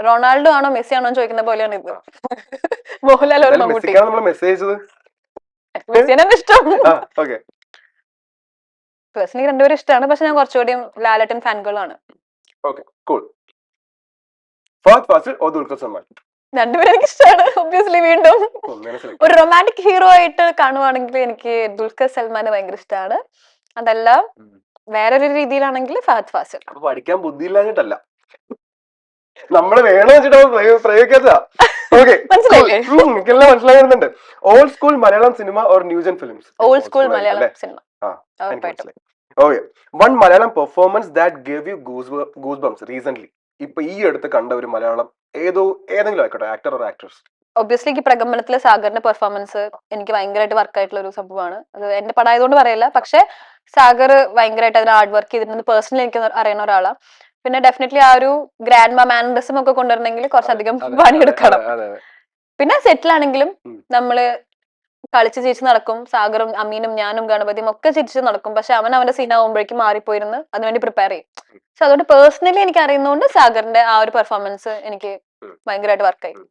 Ronaldo ആണോ Messi ആണോ ചോദിക്കുന്ന പോലെയാണ് ഇത്. മോഹൻലാൽ ഒരു മമ്മൂട്ടി. മെസ്സിനെ ഇഷ്ടം. പേഴ്സണലി രണ്ടുപേരും ഇഷ്ടമാണ്, പക്ഷെ ഞാൻ കുറച്ചുകൂടി ലാലേട്ടൻ ഫാൻ ഗേളാണ്. രണ്ടുപേരും എനിക്ക് ഇഷ്ടമാണ്. ഒബ്വിയസ്ലി വീണ്ടും ഒരു റൊമാൻറ്റിക് ഹീറോ ആയിട്ട് കാണുവാണെങ്കിൽ എനിക്ക് ദുൽഖർ സൽമാന് ഭയങ്കര ഇഷ്ടമാണ്. അതല്ല വേറൊരു രീതിയിലാണെങ്കിൽ ഫഹദ് ഫാസിൽ. പഠിക്കാൻ ബുദ്ധിയില്ലാഞ്ഞിട്ടല്ല, നമ്മള് വേണം വെച്ചിട്ട് പ്രയോഗിക്കാത്ത. മനസ്സിലാകുന്നുണ്ട്. Old school Malayalam cinema or new gen films? Old school Malayalam cinema. Okay, one Malayalam performance that gave you goosebumps recently. ഇപ്പൊ ഈ അടുത്ത് കണ്ട ഒരു മലയാളം ഏതെങ്കിലും ആയിക്കോട്ടെ, ആക്ടർ ഓർ ആക്ട്രസ്. ഒബ്വിയസ്ലി ഈ പ്രകമ്പനത്തിലെ സാഗറിന്റെ പെർഫോമൻസ് എനിക്ക് ഭയങ്കരമായിട്ട് വർക്ക് ആയിട്ടുള്ള ഒരു സംഭവമാണ്. അത് എന്റെ പടായതുകൊണ്ട് പറയില്ല, പക്ഷെ സാഗർ ഭയങ്കരമായിട്ട് അതിന് ഹാർഡ് വർക്ക് ചെയ്തിട്ടുണ്ട്. പേഴ്സണലി എനിക്ക് അറിയുന്ന ഒരാളാണ്. പിന്നെ ഡെഫിനറ്റ്ലി ആ ഒരു ഗ്രാൻഡ് മാനറിസം ഒക്കെ കൊണ്ടുവരണമെങ്കിൽ കുറച്ചധികം പണിയെടുക്കണം. പിന്നെ സെറ്റിലാണെങ്കിലും നമ്മള് കളിച്ച് ചിരിച്ച് നടക്കും. സാഗറും അമീനും ഞാനും ഗണപതിയും ഒക്കെ ചിരിച്ച് നടക്കും. പക്ഷെ അവൻ അവന്റെ സീൻ ആവുമ്പോഴേക്കും മാറിപ്പോയിരുന്ന് അതിനുവേണ്ടി പ്രിപ്പയർ ചെയ്യും. സോ അതുകൊണ്ട് പേഴ്സണലി എനിക്ക് അറിയുന്നതുകൊണ്ട് സാഗറിന്റെ ആ ഒരു പെർഫോമൻസ് എനിക്ക് ഭയങ്കരമായിട്ട് വർക്കായി.